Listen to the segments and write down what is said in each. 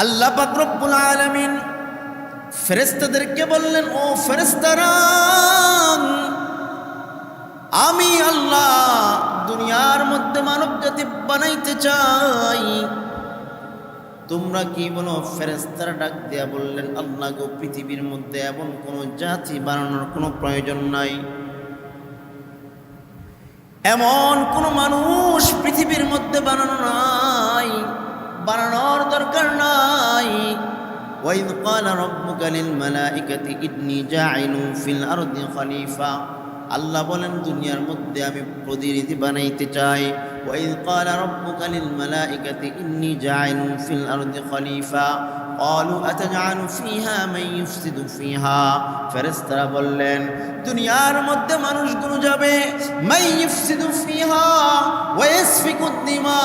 আল্লাহ পাক রব্বুল আলামিন ফেরেশতাদেরকে বললেন, ও ফেরেশতারা, আমি আল্লাহ দুনিয়ার মধ্যে মানব জাতি বানাইতে চাই। তোমরা কি বলো? ফেরেশতারা ডাক দিয়া বললেন, আল্লাহ গো, পৃথিবীর মধ্যে এমন কোন জাতি বানানোর কোনো প্রয়োজন নাই, এমন কোন মানুষ পৃথিবীর মধ্যে বানানো নাই, বানানোর দরকার নাই। ওয়াইদ ক্বালা রাব্বুকা লিল মালাইকাতি ইন্নী জাইলুন ফিল আরদি খলিফা। আল্লাহ বলেন, দুনিয়ার মধ্যে আমি প্রতিনিধি বানাইতে চাই। ওয়াইদ ক্বালা রাব্বুকা লিল মালাইকাতি ইন্নী জাইলুন ফিল আরদি খলিফা ক্বালু আতাজআলু ফিহা মান ইফসিদু ফিহা। ফেরেশতারা বললেন, দুনিয়ার মধ্যে মানুষগুলো যাবে, মান ইফসিদু ফিহা ওয়া ইয়াসফিকুদ দিমা,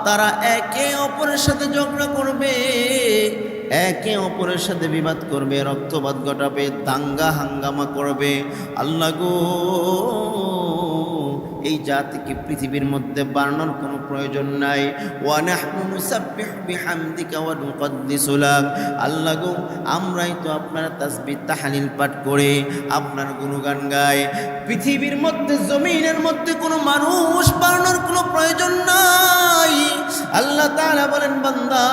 তারা একে অপরের সাথে ঝগড়া করবে, একে অপরের সাথে বিবাদ করবে, রক্তপাত ঘটাবে, দাঙ্গা হাঙ্গামা করবে। আল্লাহ গো, এই জাতিকে পৃথিবীর মধ্যে বানানোর কোনো প্রয়োজন নাই। ওয়া নাহনু নুসাব্বিহু বিহামদিকা ওয়া নুকদ্দিসু লাক। আল্লাহ গো, আমরাই তো আপনার তাসবিহ তাহলিল পাঠ করে আপনার গুণগান গাই। পৃথিবীর মধ্যে, জমিনের মধ্যে কোনো মানুষ বানানোর কোনো প্রয়োজন নাই। আল্লাহ তাআলা বলেন, বান্দা,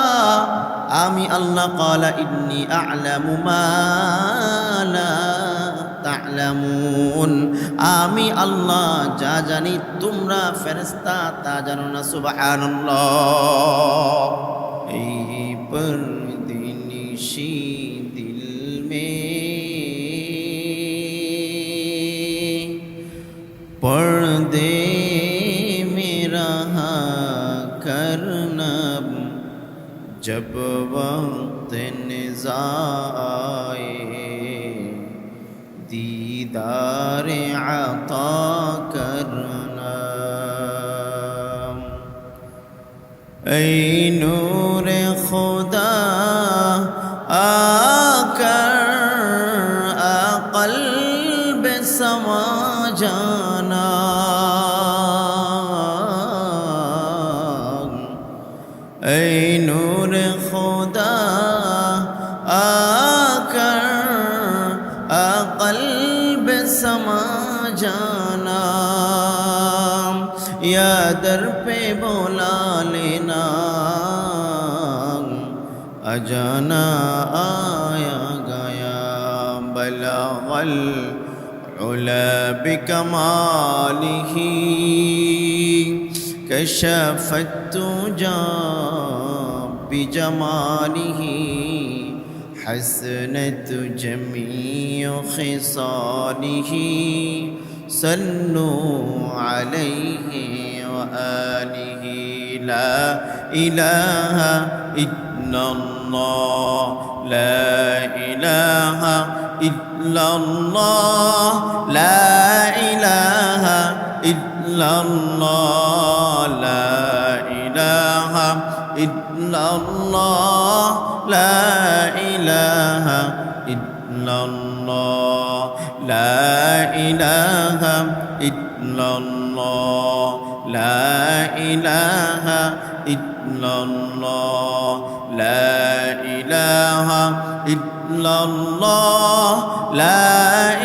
আমি আল্লাহ ক্বালা ইন্নী আ'লামু মা লা তা'লামুন, আমি আল্লাহ যা জানি তোমরা ফেরেশতা তা জানো না। সুবহানাল্লাহ। এই পরদিনিশি দিল মে पर्दे में रहा करना, जब वक्त निज़ा आए दीदार आता करना। ऐ नूर खुदा आकर क़ल्ब समा जाना, ऐ नूर खुदा आकर क़ल्ब समा जाना, या दर पे बोला लेना, अजाना आया गया बलागल उला बिकमालिही, कशफत तुजा बिजमालिही, हसनत जमीअ खिसालिही, सल्लु अलैहि व आलिही। ला इलाहा इल्लल्लाह, ला इलाहा इल्लल्लाह, ला इलाहा इल्लल्लाह, ला इलाहा इल्लल्लाह, ला इलाहा इल्लल्लाह, ला इलाहा इल्लल्लाह, ला इलाहा इल्लल्लाह, ला इलाहा इल्लल्लाह, ला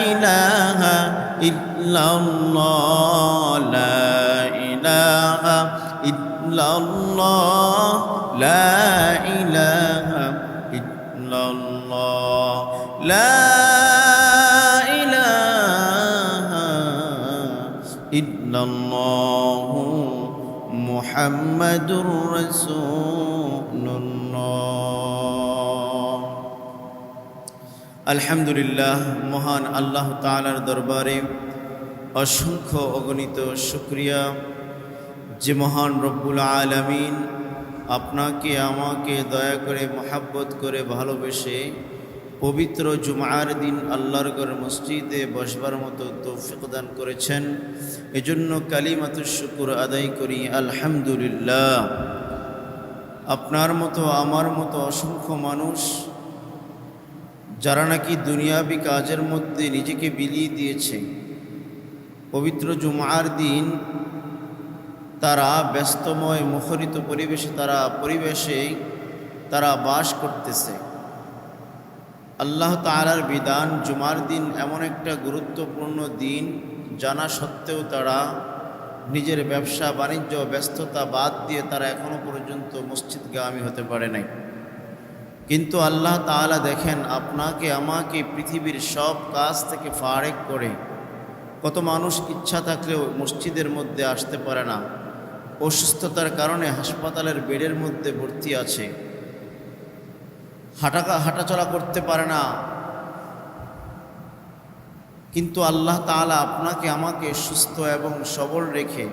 इलाहा इल्लल्लाह, ला इलाहा इल्लल्लाह, ला इलाहा इल्लल्लाह, ला इलाहा इल्लल्लाह, मुहम्मदुर रसूलुल्लाह। আলহামদুলিল্লাহ, মহান আল্লাহ তাআলার দরবারে অসংখ্য অগণিত শুকরিয়া যে মহান রব্বুল আলামিন আপনাকে আমাকে দয়া করে মহাব্বত করে ভালোবেসে পবিত্র জুমার দিন আল্লাহর ঘর মসজিদে বসবার মতো তৌফিক দান করেছেন। এজন্য কালিমাতুশ শুকর আদায় করি আলহামদুলিল্লাহ। আপনার মতো আমার মতো অসংখ্য মানুষ যারা নাকি দুনিয়াবি কাজের মধ্যে নিজেকে বিলিয়ে দিয়েছে, পবিত্র জুমার দিন তারা ব্যস্তময় মুখরিত পরিবেশে তারা বাস করতেছে। আল্লাহ তাআলার বিধান জুমার দিন এমন একটা গুরুত্বপূর্ণ দিন জানা সত্ত্বেও তারা নিজের ব্যবসা বাণিজ্য ব্যস্ততা বাদ দিয়ে তারা এখনো পর্যন্ত মসজিদগামী হতে পারে নাই। কিন্তু আল্লাহ তাআলা দেখেন আপনাকে আমাকে পৃথিবীর সব কাজ থেকে ফারেক করে, কত মানুষ ইচ্ছা থাকলেও মসজিদের মধ্যে আসতে পারে না, অসুস্থতার কারণে হাসপাতালের বেডের মধ্যে ভর্তি আছে, হাঁটাচলা করতে পারে না। কিন্তু আল্লাহ তাআলা আপনাকে আমাকে সুস্থ এবং সবল রেখে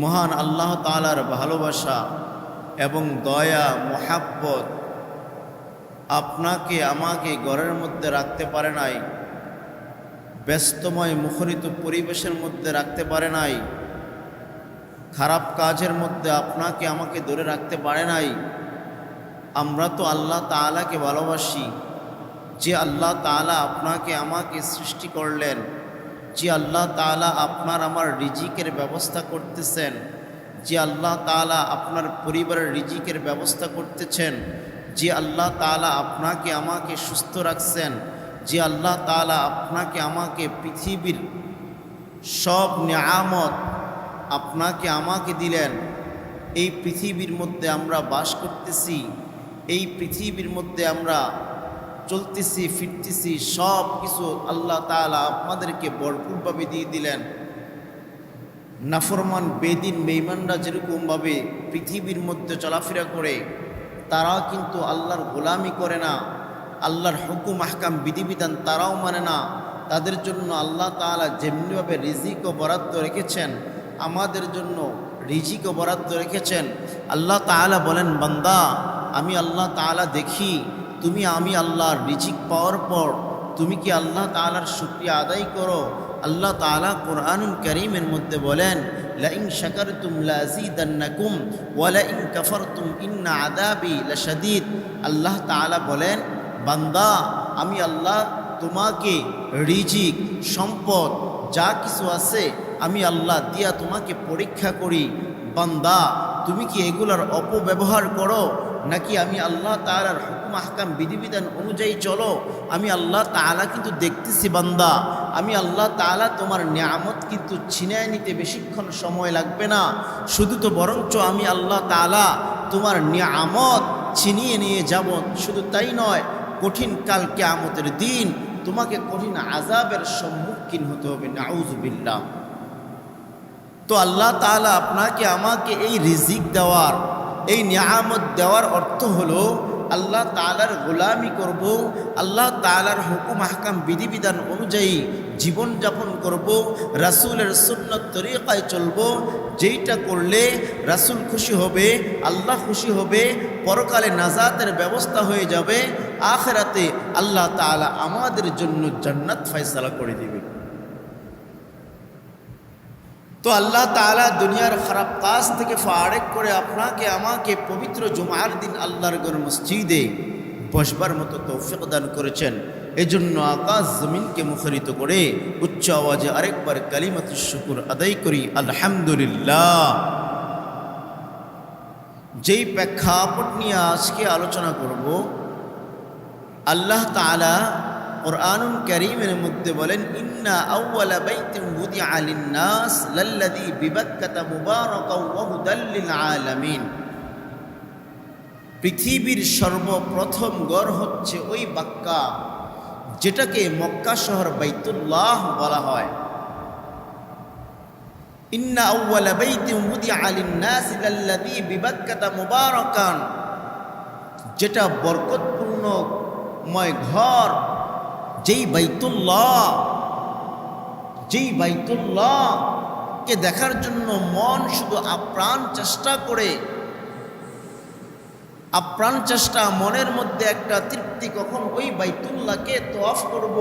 মহান আল্লাহ তাআলার ভালোবাসা এবং দয়া মোহাব্বত আপনাকে আমাকে ঘরের মধ্যে রাখতে পারে নাই, ব্যস্তময় মুখরিত পরিবেশের মধ্যে রাখতে পারে নাই, খারাপ কাজের মধ্যে আপনাকে আমাকে ধরে রাখতে পারে নাই। আমরা তো আল্লাহ তাআলাকে ভালোবাসি, যে আল্লাহ তাআলা আপনাকে আমাকে সৃষ্টি করলেন, যে আল্লাহ তাআলা আপনার আমার রিজিকের ব্যবস্থা করতেছেন, যে আল্লাহ তাআলা আপনার পরিবারের রিজিকের ব্যবস্থা করতেছেন, যে আল্লাহ তাআলা আপনাকে আমাকে সুস্থ রাখছেন, যে আল্লাহ তাআলা আপনাকে আমাকে পৃথিবীর সব নিয়ামত আপনাকে আমাকে দিলেন। এই পৃথিবীর মধ্যে আমরা বাস করতেছি, এই পৃথিবীর মধ্যে আমরা চলতেছি ফিরতেছি, সব কিছু আল্লাহ তাআলা আপনাদেরকে ভরপুরভাবে দিয়ে দিলেন। নাফরমান বেদিন বেঈমানরা যেরকমভাবে পৃথিবীর মধ্যে চলাফেরা করে, তারা কিন্তু আল্লাহর গোলামি করে না, আল্লাহর হুকুম আহকাম বিধিবিধান তারাও মানে না। তাদের জন্য আল্লাহ তাআলা যেমনিভাবে রিজিকও বরাদ্দ রেখেছেন, আমাদের জন্য রিজিকও বরাদ্দ রেখেছেন। আল্লাহ তাআলা বলেন, বান্দা আমি আল্লাহ তাআলা দেখি তুমি আমি আল্লাহর রিজিক পাওয়ার পর তুমি কি আল্লাহ তাআলার শুকরিয়া আদায় করো। আল্লাহ তাআলা কুরআনুল কারীমের মধ্যে বলেন, লাইন শাকারতুম লাযীদান্নাকুম ওয়া লাইন কাফারতুম ইন্না আযাবি লাশাদীদ। আল্লাহ তাআলা বলেন, বান্দা আমি আল্লাহ তোমাকে রিজিক সম্পদ যা কিছু আছে আমি আল্লাহ দিয়া তোমাকে পরীক্ষা করি। বান্দা তুমি কি এগুলার অপব্যবহার করো, নাকি আমি আল্লাহ তাআলার হুকুম আহকাম বিধিবিধান অনুযায়ী চলো। আমি আল্লাহ তাআলা কিন্তু দেখতেছি বান্দা, আমি আল্লাহ তাআলা তোমার নিয়ামত কিন্তু ছিনিয়ে নিতে বেশিক্ষণ সময় লাগবে না। শুধু তো বরঞ্চ আমি আল্লাহ তাআলা তোমার নিয়ামত ছিনিয়ে নিয়ে যাব। শুধু তাই নয়, কঠিন কাল কিয়ামতের দিন তোমাকে কঠিন আযাবের সম্মুখীন হতে হবে, নাউযুবিল্লাহ। তো আল্লাহ তাআলা আপনাকে আমাকে এই রিজিক দেওয়ার, এই নিয়ামত দেওয়ার অর্থ হলো আল্লাহ তাআলার গোলামি করব, আল্লাহ তাআলার হুকুম আহকাম বিধিবিধান অনুযায়ী জীবনযাপন করব, রাসূলের সুন্নত তরিকায় চলব। যেইটা করলে রাসূল খুশি হবে, আল্লাহ খুশি হবে, পরকালে নাজাতের ব্যবস্থা হয়ে যাবে, আখিরাতে আল্লাহ তাআলা আমাদের জন্য জান্নাত ফয়সালা করে দিবে। তো আল্লাহ তাআলা দুনিয়ার খারাপ কাজ থেকে ফারেক করে আপনাকে আমাকে পবিত্র জুমার দিন আল্লাহর ঘর মসজিদে বসবার মতো তৌফিক দান করেছেন। এজন্য আকাশ জমিনকে মুখরিত করে উচ্চ আওয়াজে আরেকবার কালিমাতুশ শুকর আদায় করি, আলহামদুলিল্লাহ। যেই প্রেক্ষাপট নিয়ে আজকে আলোচনা করব, আল্লাহ তাআলা কুরআনুল কারীমের মধ্যে বলেন, ইন্না আউওয়ালা বাইতিন বুদিআ লিন-নাস লাল্লাযী বিবাক্কাতা মুবারাকাও ওয়া হুদাল লিল আলামিন। পৃথিবীর সর্বপ্রথম ঘর হচ্ছে ওই বাক্কা, যেটাকে মক্কা শহর বাইতুল্লাহ বলা হয়। ইন্না আউওয়ালা বাইতিন বুদিআ লিন-নাস লাল্লাযী বিবাক্কাতা মুবারাকান, যেটা বরকতপূর্ণময় ঘর, যেই বাইতুল্লাহকে দেখার জন্য মন শুধু আপ্রাণ চেষ্টা, মনের মধ্যে একটা তৃপ্তি, কখন ওই বাইতুল্লাহকে তওয়াফ করব।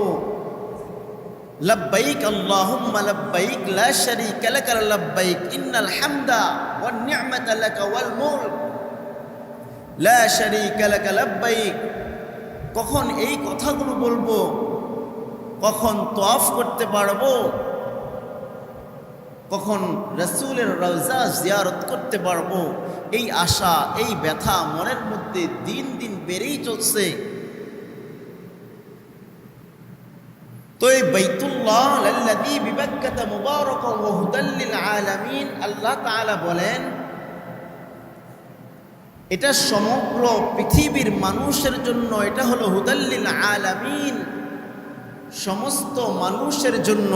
লব্বাইক আল্লাহুম্মা লব্বাইক লা শারীকা লাকা লব্বাইক ইন্নাল হামদা ওয়ান নি'মাতা লাকা ওয়াল মুলক লা শারীকা লাকা লব্বাইক। কখন এই কথাগুলো বলবো, কখন তওয়াফ করতে পারবো, কখন রাসূলের রওজা জিয়ারত করতে পারবো, এই আশা, এই ব্যথা মনের মধ্যে দিন দিন বেড়েই চলছে। তো এই বাইতুল্লাহ আল্লাযী বিবাক্কাতা মুবারাকান ওয়া হুদাল লিল আলামিন, আল্লাহ তাআলা বলেন এটা সমগ্র পৃথিবীর মানুষের জন্য, এটা হলো হুদাল লিল আলামিন, সমস্ত মানুষের জন্য।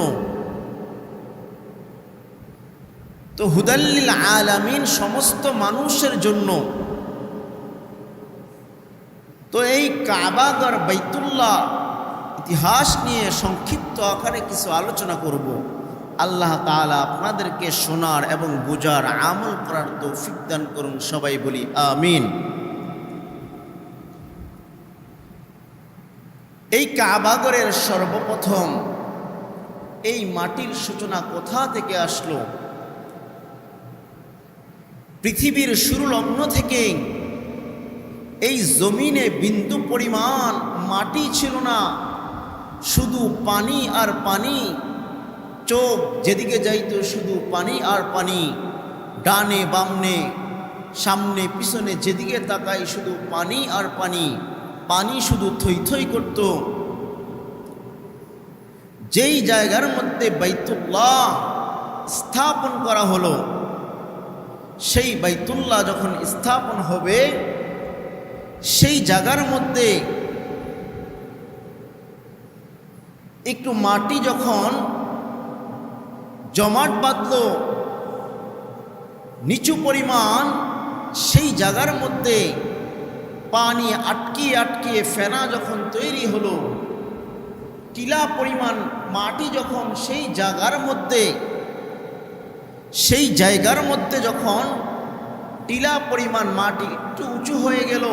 তো হুদাল লিল আলামিন সমস্ত মানুষের জন্য। তো এই কাবাগর বাইতুল্লাহ ইতিহাস নিয়ে সংক্ষিপ্ত আকারে কিছু আলোচনা করব। আল্লাহ তাআলা আপনাদেরকে শোনার এবং বুঝার, আমল করার তৌফিক দান করুন, সবাই বলি আমিন। এই কাবাগরের সর্বপ্রথম এই মাটির সূচনা কোথা থেকে আসলো? পৃথিবীর শুরু লগ্ন থেকে এই জমিনে বিন্দু পরিমাণ মাটি ছিল না, শুধু পানি আর পানি। চোখ যেদিকে যাইতো শুধু পানি আর পানি, ডানে বামনে সামনে পিছনে যেদিকে তাকাই শুধু পানি আর পানি, পানি শুধু থই থই করত। যেই জায়গার মধ্যে বাইতুল্লাহ স্থাপন করা হলো, সেই বাইতুল্লাহ যখন স্থাপন হবে, সেই জায়গার মধ্যে একটু মাটি যখন জমাট বাঁধল নিচু পরিমাণ, সেই জায়গার মধ্যে পানি আটকিয়ে আটকিয়ে ফেনা যখন তৈরি হলো, টিলা পরিমাণ মাটি যখন সেই জায়গার মধ্যে যখন টিলা পরিমাণ মাটি একটু উঁচু হয়ে গেল,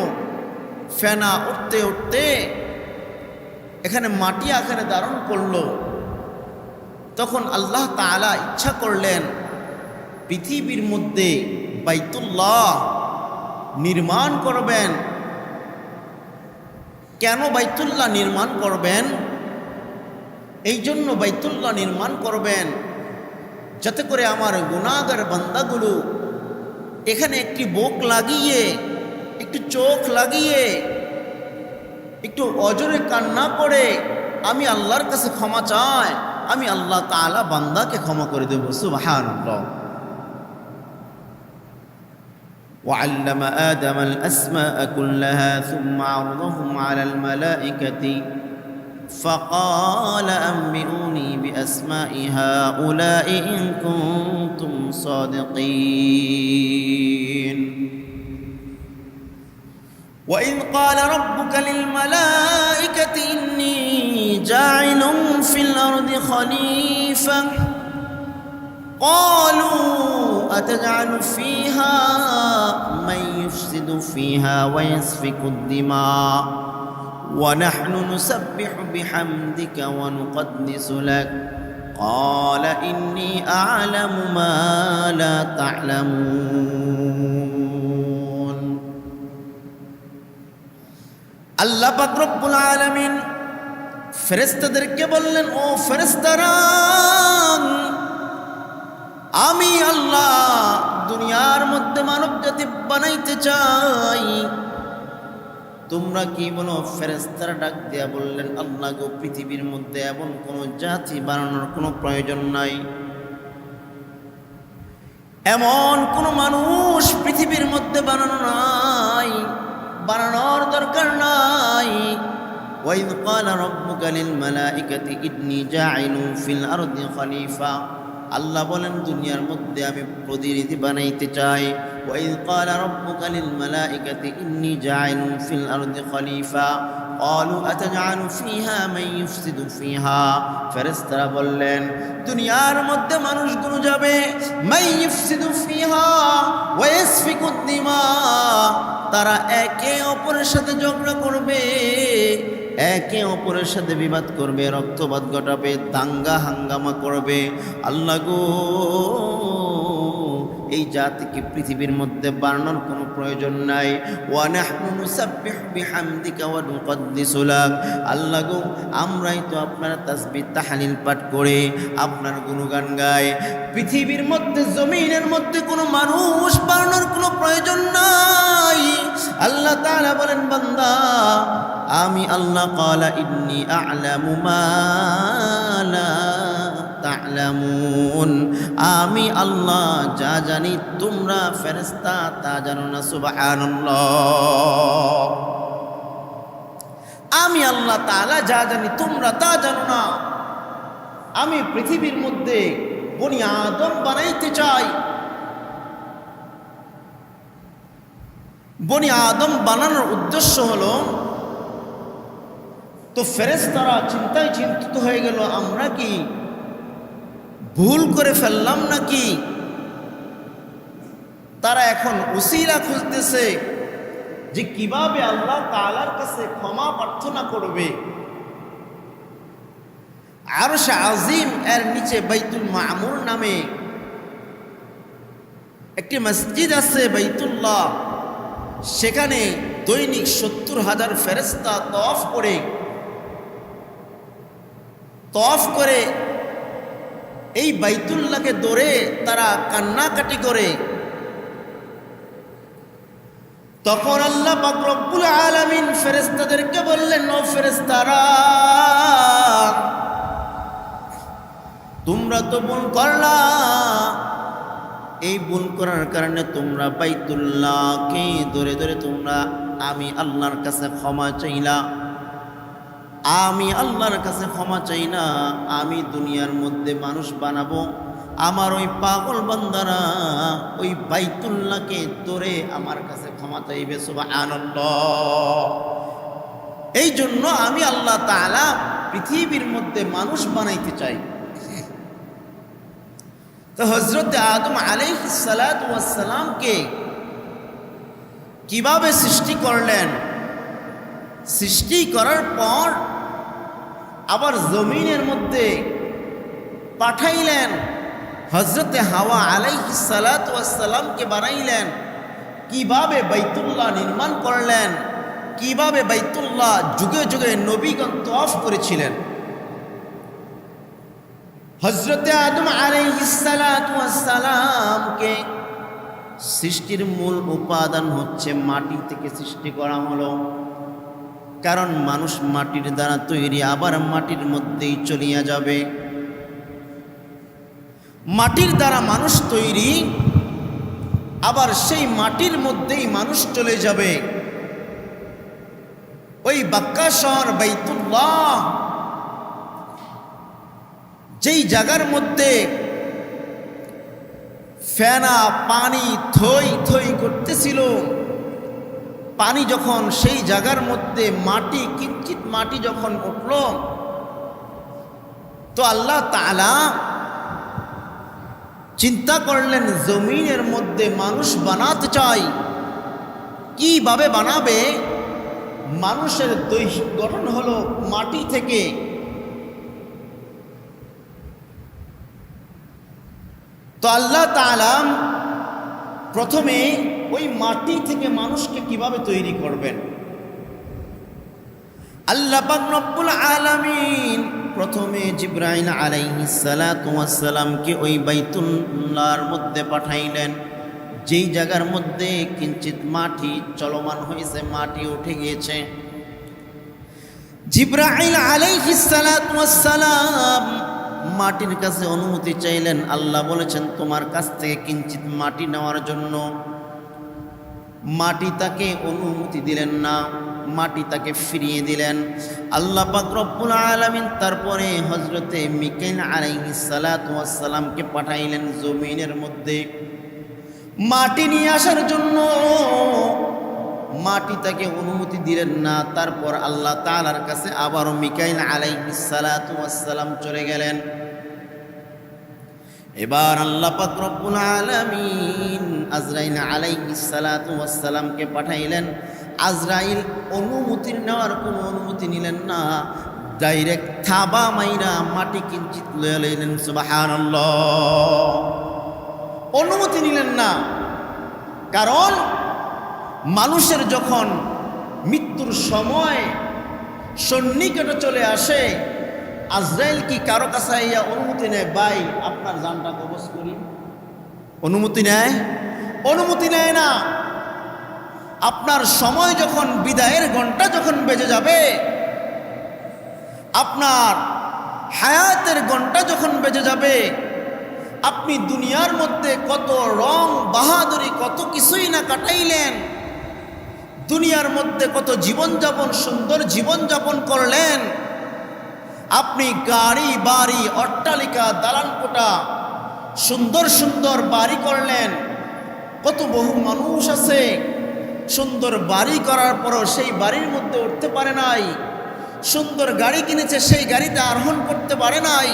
ফেনা উঠতে উঠতে এখানে মাটি আকারে ধারণ করলো, তখন আল্লাহ তাআলা ইচ্ছা করলেন পৃথিবীর মধ্যে বাইতুল্লাহ নির্মাণ করবেন। কেন বাইতুল্লাহ নির্মাণ করবেন? এই জন্য বাইতুল্লাহ নির্মাণ করবেন যাতে করে আমার গুনাহগার বান্দাগুলো এখানে একটি বুক লাগিয়ে, একটু চোখ লাগিয়ে, একটু অজরে কান্না করে আমি আল্লাহর কাছে ক্ষমা চাই, আমি আল্লাহ তাআলা বান্দাকে ক্ষমা করে দেব। সুবহানাল্লাহ। وعلم آدم الأسماء كلها ثم عرضهم على الملائكة فقال أنبئوني بأسماء هؤلاء إن كنتم صادقين وإذ قال ربك للملائكة إني جاعل في الأرض خليفة قالوا أتجعل فيها من يفسد فيها ويسفك الدماء ونحن نسبح بحمدك ونقدس لك قال إني أعلم ما لا تعلمون আল্লাহ পাক রব্বুল আলামিন ফেরেশতাদেরকে বললেন, ও ফেরেশতারা, আমি আল্লাহ দুনিয়ার মধ্যে মানব জাতি বানাইতে চাই। তোমরা কি বলো? ফেরেশতারা ডাক দিয়া বললেন, আল্লাহ গো, পৃথিবীর মধ্যে এমন কোন জাতি বানানোর কোনো প্রয়োজন নাই, এমন কোন মানুষ পৃথিবীর মধ্যে বানানো নাই, বানানোর দরকার নাই। ওয়াইদ ক্বালা রাব্বুকা লিল মালাইকাতি ইন্নী জাঈলুন ফিল আরদি খলিফা, আল্লাহ বলেন দুনিয়ার মধ্যে আমি প্রতিনিধি বানাইতে চাই। ওয়াইদ ক্বালা রাব্বুকা লিল মালাইকাতি ইন্নী জাঈলুন ফিল আরদি খলিফা ক্বালু আতাজআলু ফিহা মান ইফসিদু ফিহা, ফেরেশতারা বললেন দুনিয়ার মধ্যে মানুষগুলো যাবে, মান ইফসিদু ফিহা ওয়া ইয়াসফিকুদ দিমা, তারা একে অপরের সাথে ঝগড়া করবে, একে অপরের সাথে বিবাদ করবে, রক্তপাত ঘটাবে, দাঙ্গা হাঙ্গামা করবে। আল্লাহ গো, এই জাতিকে পৃথিবীর মধ্যে বানানোর কোনো প্রয়োজন নাই। ওয়া নাহনু নুসাব্বিহু বিহামদিকা ওয়া নুকদ্দিসু লাক, আল্লাহ গো আমরাই তো আপনার তাসবিহ তাহলিল পাঠ করে আপনার গুণগান গাই। পৃথিবীর মধ্যে জমিনের মধ্যে কোনো মানুষ বানানোর কোনো প্রয়োজন নাই। আল্লাহ তাআলা বলেন, বান্দা আমি আল্লাহ ক্বালা ইন্নী আ'লামু মা লা তা'লামুন, আমি আল্লাহ যা জানি তোমরা ফেরেশতা তা জানো না। সুবহানাল্লাহ। আমি আল্লাহ তাআলা যা জানি তোমরা তা জানো না। আমি পৃথিবীর মধ্যে বনি আদম বানাইতে চাই। বনি আদম বানানোর উদ্দেশ্য হলো, তো ফেরেশতারা চিন্তায় চিন্তিত হয়ে গেল, আমরা কি ভুল করে ফেললাম নাকি? তারা এখন উসিলা খুঁজতেছে যে কিভাবে আল্লাহ তাআলার কাছে ক্ষমা প্রার্থনা করবে। আরশ আজিম এর নিচে বাইতুল মামুর নামে একটি মসজিদ আছে, বাইতুল্লাহ। সেখানে দৈনিক 70,000 ফেরেশতা তওয়াফ করে এই বাইতুল্লাহকে ধরে তারা কান্নাকাটি করে। তখন আল্লাহ পাক রব্বুল আলামিন ফেরেশতাদেরকে বললেন, ও ফেরেশতারা, তোমরা তো ভুল করলা। এই ভুল করার কারণে তোমরা বাইতুল্লাহকে ধরে ধরে তোমরা আমি আল্লাহর কাছে ক্ষমা চাইলা। আমি আল্লাহর কাছে ক্ষমা চাই না। আমি দুনিয়ার মধ্যে মানুষ বানাবো, আমার ওই পাগল বান্দারা ওই বাইতুল্লাহকে ধরে আমার কাছে ক্ষমা চাইবে। সুবহানাল্লাহ। এই জন্য আমি আল্লাহ তাআলা পৃথিবীর মধ্যে মানুষ বানাইতে চাই। তো হযরত আদম আলাইহিস সালাতু ওয়াস সালামকে কিভাবে সৃষ্টি করলেন? সৃষ্টি করার পর আবার জমিনের মধ্যে পাঠাইলেন। হযরতে হাওয়া আলাইহিস সালাতু ওয়াস সালামকে বানাইলেন। কিভাবে বাইতুল্লাহ নির্মাণ করলেন, কিভাবে বাইতুল্লাহ যুগে যুগে নবীগণ তওয়াফ করেছিলেন। হযরতে আদম আলাইহিস সালাতু ওয়াস সালামকে সৃষ্টির মূল উপাদান হচ্ছে মাটি থেকে সৃষ্টি করা হলো। কারণ মানুষ মাটির দ্বারা তৈরি, আবার মাটির মধ্যেই চলিয়া যাবে। মাটির দ্বারা মানুষ তৈরি, আবার সেই মাটির মধ্যেই মানুষ চলে যাবে। ওই বাক্কা শহর বাইতুল্লাহ, যেই জায়গার মধ্যে ফেনা পানি থই থই করতেছিল, পানি যখন সেই জায়গার মধ্যে মাটি কিঞ্চিত মাটি যখন উঠল, তো আল্লাহ তাআলা চিন্তা করলেন জমিনের মধ্যে মানুষ বানাতে চাই। কিভাবে বানাবে? মানুষের দৈহিক গঠন হলো মাটি থেকে। তো আল্লাহ তাআলা প্রথমে ওই মাটি থেকে মানুষকে কিভাবে তৈরি করবেন? আল্লাহ পাক রব্বুল আলামিন প্রথমে জিবরাইল আলাইহিস সালাতু ওয়াস সালামকে ওই বাইতুল্লাহর মধ্যে পাঠাইলেন, যেই জায়গার মধ্যে কিঞ্চিত মাটি চলমান হয়েছে, মাটি উঠে গিয়েছে। জিবরাইল আলাইহিস সালাতু ওয়াস সালাম মাটির কাছে অনুমতি চাইলেন। আল্লাহ বলেছেন তোমার কাছ থেকে কিঞ্চিত মাটি নেওয়ার জন্য। মাটি তাকে অনুমতি দিলেন না, মাটি তাকে ফিরিয়ে দিলেন। আল্লাহ পাক রব্বুল আলামিন তারপরে হযরতে মিকাইল আলাইহিস সালাতু ওয়াস সালামকে পাঠাইলেন জমিনের মধ্যে মাটি নিয়ে আসার জন্য। মাটি তাকে অনুমতি দিলেন না। তারপর আল্লাহ তাআলার কাছে আবারও মিকাইল আলাইহিস সালাতু ওয়াস সালাম চলে গেলেন। এবার আল্লাহ পাক রব্বুল আলামিন আজরাইল আলাইহিস সালাতু ওয়াস সালামকে পাঠাইলেন। আজরাইল অনুমতি নেওয়ার কোনো অনুমতি নিলেন না, ডাইরেক্ট থাবা মাইরা মাটি কিঞ্চিত লইয়া লইলেন। সুবহানাল্লাহ। অনুমতি নিলেন না। কারণ মানুষের যখন মৃত্যুর সময় সন্নিকটে চলে আসে, আজরাইল কি কারো কাছে ইয়া অনুমতি নেয়, ভাই আপনার জানটা কবজ করি? অনুমতি নেয়? অনুমতি নেয় না। আপনার সময় যখন বিদায়ের ঘন্টা যখন বেজে যাবে, আপনার হায়াতের ঘন্টা যখন বেজে যাবে, আপনি দুনিয়ার মধ্যে কত রং বাহাদুরি, কত কিছুই না কাটাইলেন, দুনিয়ার মধ্যে কত জীবনযাপন, সুন্দর জীবনযাপন করলেন, আপনি গাড়ি বাড়ি অট্টালিকা দালানকোঠা সুন্দর সুন্দর বাড়ি করলেন। কত বহু মানুষ আছে সুন্দর বাড়ি করার পরও সেই বাড়ির মধ্যে উঠতে পারে নাই, সুন্দর গাড়ি কিনেছে সেই গাড়িতে আরোহণ করতে পারে নাই।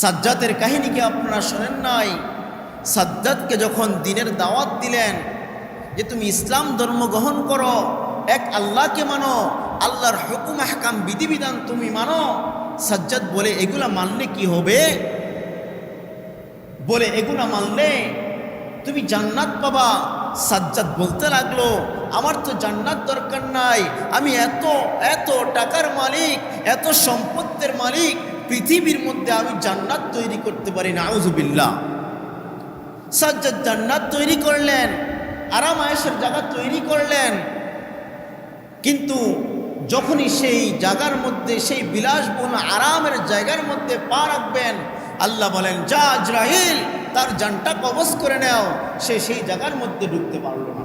সাজ্জাদের কাহিনীকে আপনারা শোনেন নাই? সাজ্জাদকে যখন দিনের দাওয়াত দিলেন যে তুমি ইসলাম ধর্ম গ্রহণ করো, এক আল্লাহকে মানো, আল্লাহর হুকুম আহকাম বিধিবিধান তুমি মানো, সাজ্জাদ বলে এগুলা মানলে কি হবে? বলে এগুলা মানলে তুমি জান্নাত পাবা। সাজ্জাদ বলতে লাগলো, আমার তো জান্নাত দরকার নাই, আমি এত এত টাকার মালিক, এত সম্পত্তির মালিক, পৃথিবীর মধ্যে আমি জান্নাত তৈরি করতে পারি না। আউযুবিল্লাহ। সাজ্জাদ জান্নাত তৈরি করলেন, আরাম আয়েশের জায়গা তৈরি করলেন, কিন্তু যখনই সেই জায়গার মধ্যে, সেই বিলাসবহুল আরামের জায়গার মধ্যে পা রাখবেন, আল্লাহ বলেন যা আজরাইল তার জানটা কবজ করে নাও। সে সেই জায়গার মধ্যে ঢুকতে পারল না।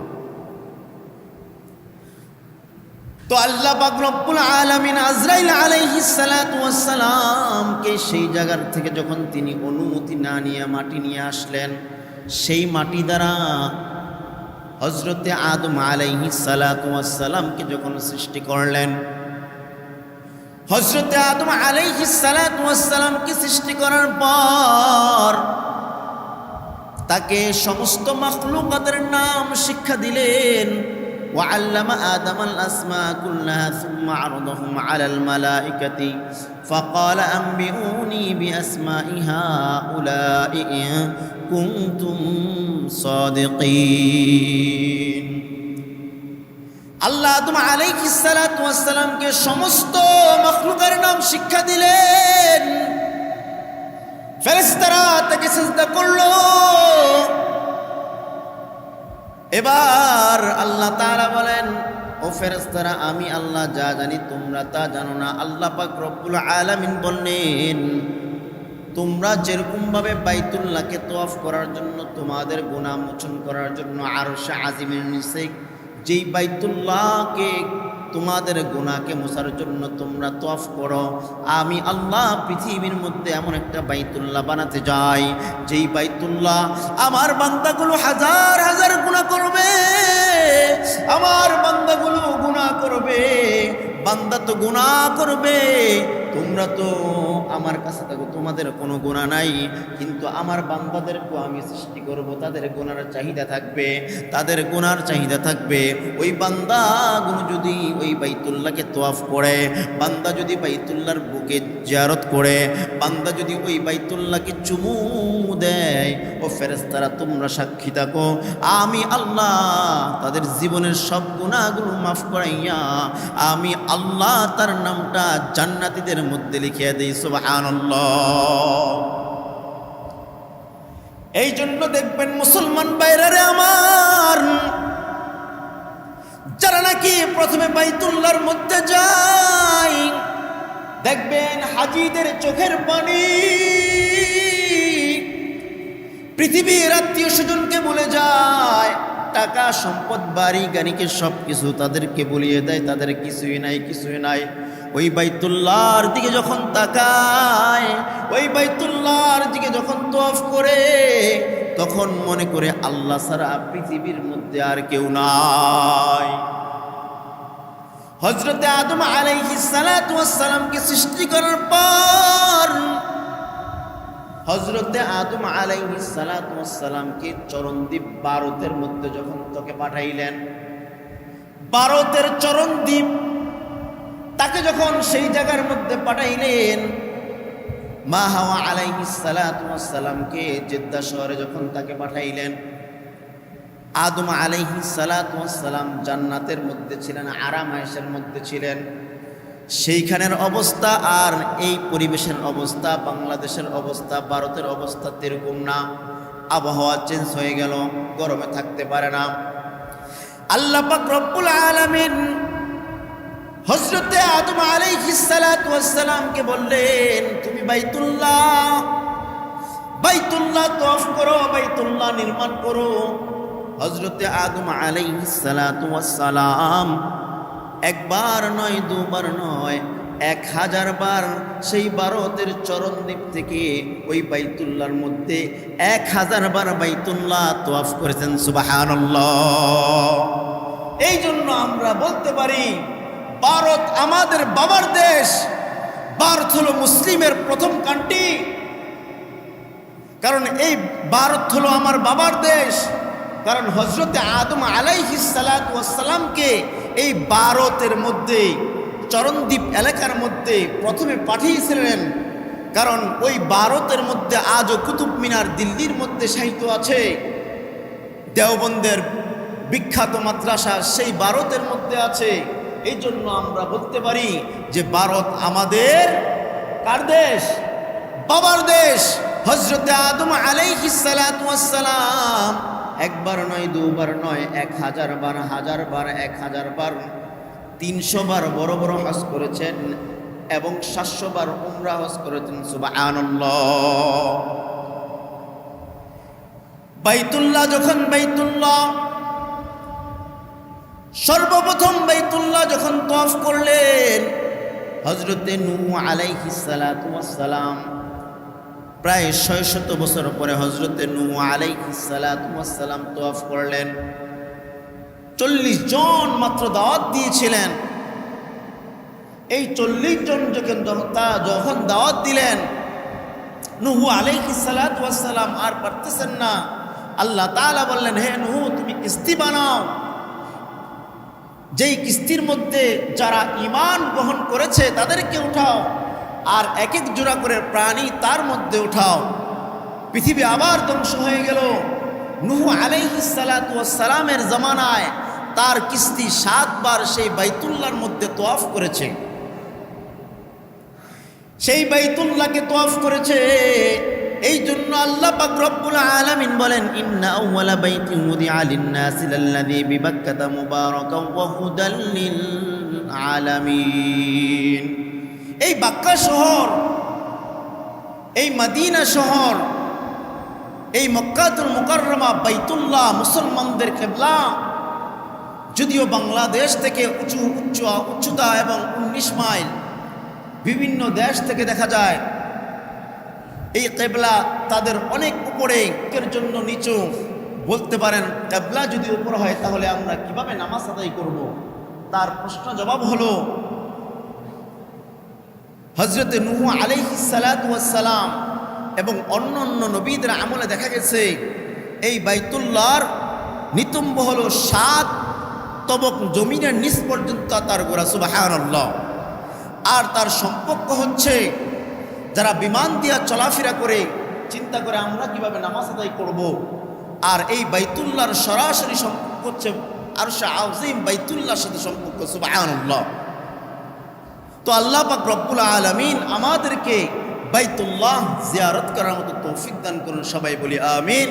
তো আল্লাহ পাক রব্বুল আলামিন আজরাইল আলাইহিস সালাতু ওয়াস সালামকে সেই জায়গার থেকে যখন তিনি অনুমতি না নিয়ে মাটি নিয়ে আসলেন, সেই মাটি দ্বারা হযরতে আদম আলাইহিস সালাতু ওয়াস সালামকে যখন সৃষ্টি করলেন, হযরতে আদম আলাইহিস সালাতু ওয়াস সালামকে সৃষ্টি করার পর তাকে সমস্ত মাখলুকাতের নাম শিক্ষা দিলেন। وعلم آدم الأسماء كلها ثم عرضهم على الملائكة فقال أنبئوني بأسماء هؤلاء إن كنتم صادقين। আল্লাহ আদম আলাইহিস সালাতু ওয়াস সালামকে সমস্ত মাখলুকের নাম শিক্ষা দিলেন। ফেরেশতারা তাকে সিজদা করলো। এবার আল্লাহ তাআলা বলেন, ও ফেরেশতারা, আমি আল্লাহ যা জানি তোমরা তা জানো না। আল্লাহ পাক রব্বুল আলামিন বললেন, তোমরা যেরকমভাবে বাইতুল্লাহকে তওয়াফ করার জন্য, তোমাদের গুনাহ মোচন করার জন্য আরশে আজিমের নিচে যেই বাইতুল্লাহকে, তোমাদের গুনাহকে মোছার জন্য তোমরা তওয়াফ করো, আমি আল্লাহ পৃথিবীর মধ্যে এমন একটা বাইতুল্লাহ বানাতে যাই, যেই বাইতুল্লাহ আমার বান্দাগুলো হাজার হাজার গুনাহ করবে, আমার বান্দাগুলো গুনাহ করবে। বান্দা তো গুনাহ করবে, তোমরা তো আমার কাছে থাকো, তোমাদের কোনো গুনাহ নাই, কিন্তু আমার বান্দাদেরকেও আমি সৃষ্টি করব, তাদের গুনার চাহিদা থাকবে, তাদের গুনার চাহিদা থাকবে। ওই বান্দাগুলো যদি ওই বাইতুল্লাহকে তওয়াফ করে, বান্দা যদি বাইতুল্লাহর বুকে জিয়ারত করে, বান্দা যদি ওই বাইতুল্লাহকে চুমু দেয়, ও ফেরেশতারা তোমরা সাক্ষী থাকো, আমি আল্লাহ তাদের জীবনের সব গুনাহগুলো মাফ করাইয়া আমি আল্লাহ তার নামটা জান্নাতীদের মধ্যে লিখিয়ে দেই। সুবহানাল্লাহ। এই জন্য দেখবেন মুসলমান ভাইরা আমার, যারা নাকি প্রথমে বাইতুল্লাহর মধ্যে যায়, দেখবেন হাজীদের চোখের পানি পৃথিবীর আত্মীয় স্বজনকে বলে যায়, টাকা সম্পদ বাড়ি গাড়িকে সব কিছু তাদেরকে বলিয়ে দেয়, তাদের কিছুই নাই, কিছুই নাই। ওই বাইতুল্লাহর দিকে যখন তাকায়, ওই বাইতুল্লাহর দিকে যখন তওয়াফ করে, তখন মনে করে আল্লাহ ছাড়া পৃথিবীর মধ্যে আর কেউ নাই। হযরতে আদম আলাইহিস সালাতু ওয়াস সালামকে সৃষ্টি করার পর হযরতে আদম আলাইহিস সালাতু ওয়াস সালামকে চরণদ্বীপ ভারতের মধ্যে যখন তোকে পাঠাইলেন, ভারতের চরণদ্বীপ, তাকে যখন সেই জায়গার মধ্যে পাঠাইলেন, মা হাওয়া আলাইহিস সালাতু ওয়াস সালামকে জেদ্দা শহরে যখন তাকে পাঠাইলেন, আদম আলাইহিস সালাতু ওয়াস সালাম জান্নাতের মধ্যে ছিলেন, আরাম আয়েশের মধ্যে ছিলেন। সেইখানের অবস্থা আর এই পরিবেশের অবস্থা, বাংলাদেশের অবস্থা, ভারতের অবস্থা এরকম না। আবহাওয়া চেঞ্জ হয়ে গেল, গরমে থাকতে পারে না। আল্লাহ পাক রব্বুল আলামিন হযরতে আদম আলাইহিস সালাতু ওয়াস সালামকে বললেন, তুমি বাইতুল্লাহ তওয়াফ করো, বাইতুল্লাহ নির্মাণ করো। হযরতে আদম আলাইহিস সালাতু ওয়াস সালাম একবার নয়, দুবার নয়, 1000 বার সেই ভারতের চরণদ্বীপ থেকে ওই বাইতুল্লাহর মধ্যে 1000 বার বাইতুল্লাহ তওয়াফ করেছেন। সুবহানাল্লাহ। এই জন্য আমরা বলতে পারি ভারত আমাদের বাবার দেশ। ভারত হলো মুসলিমের প্রথম কান্ট্রি, কারণ এই ভারত হলো আমার বাবার দেশ। কারণ হযরতে আদম আলাইহিস সালাতু ওয়াস সালামকে এই ভারতের মধ্যে চরণদ্বীপ এলাকার মধ্যে প্রথমে পাঠিয়েছিলেন। কারণ ওই ভারতের মধ্যে আজও কুতুব মিনার দিল্লির মধ্যে সাহিত্য আছে, দেওবন্দের বিখ্যাত মাদ্রাসা সেই ভারতের মধ্যে আছে। এই জন্য আমরা বলতে পারি যে ভারত আমাদের কার দেশ? বাবার দেশ। হযরতে আদম আলাইহিস সালাতু ওয়াস সালাম একবার নয়, দুবার নয়, 1000 বার, 1000 বার, 1000 বার, 300 বার বড় বড় হজ করেছেন এবং 700 বার উমরা হজ করেছেন। সুবহানাল্লাহ। সর্বপ্রথম বাইতুল্লাহ যখন তওয়াফ করলেন, হযরতে নূহ আলাইহিস সালাতু ওয়াস সালাম প্রায় 600 বছর পরে হযরতে নূহ আলাইহিস সালাতু ওয়াস সালাম তওয়াফ করলেন। 40 জন মাত্র দাওয়াত দিয়েছিলেন। এই 40 জন যখন দাওয়াত দিলেন, নূহ আলাইহিস সালাতু ওয়াস সালাম আর পারতেছেন না। আল্লাহ তাআলা বললেন, হে নূহ, তুমি কিস্তি বানাও, যেই কিস্তির মধ্যে যারা ঈমান গ্রহণ করেছে তাদেরকে উঠাও, আর এক এক জোড়া করে প্রাণী তার মধ্যে উঠাও। পৃথিবী আবার ধ্বংস হয়ে গেল। নূহ আলাইহিস সালাতু ওয়াস সালামের জামানায় তার কিস্তি 7 বার সেই বাইতুল্লাহর মধ্যে তওয়াফ করেছে। সেই বাইতুল্লাহকে তওয়াফ করেছে। এই জন্য আল্লাহ পাক রব্বুল আলামিন বলেন, ইন্না আউওয়ালা বাইতিন উদিআ লিন-নাসি লাল্লাযী বিবাক্কাতা মুবারাকান ওয়া হুদাল লিল আলামিন। এই বাক্কা শহর, এই মদিনা শহর, এই মক্কাতুল মুকাররমা বাইতুল্লাহ মুসলমানদের কিবলা। যদিও বাংলাদেশ থেকে উচ্চতা এবং 19 মাইল বিভিন্ন দেশ থেকে দেখা যায় এই কিবলা তাদের অনেক উপরে, এর জন্য নিচু। বলতে পারেন কিবলা যদি উপর হয় তাহলে আমরা কিভাবে নামাজ আদায় করব? তার প্রশ্ন জবাব হলো, হযরতে নূহ আলাইহিস সালাতু ওয়াস সালাম এবং অন্য নবীদের আমলে দেখা গেছে এই বাইতুল্লাহর নিতম্ব হলো 7 তবক জমিনের নিচ পর্যন্ত তার গোড়া। সুবহানাল্লাহ। আর তার সম্পর্ক হচ্ছে যারা বিমান দিয়া চলাফেরা করে চিন্তা করে আমরা কিভাবে নামাজ আদায় করব। আর এই বাইতুল্লাহর সরাসরি সম্পর্ক হচ্ছে আরশে আযীম বাইতুল্লাহর সাথে সম্পর্ক। সুবহানাল্লাহ। তো আল্লাহ পাক রব্বুল আলামিন আমাদেরকে বাইতুল্লাহ জিয়ারত করার মতো তৌফিক দান করুন। সবাই বলি আমিন।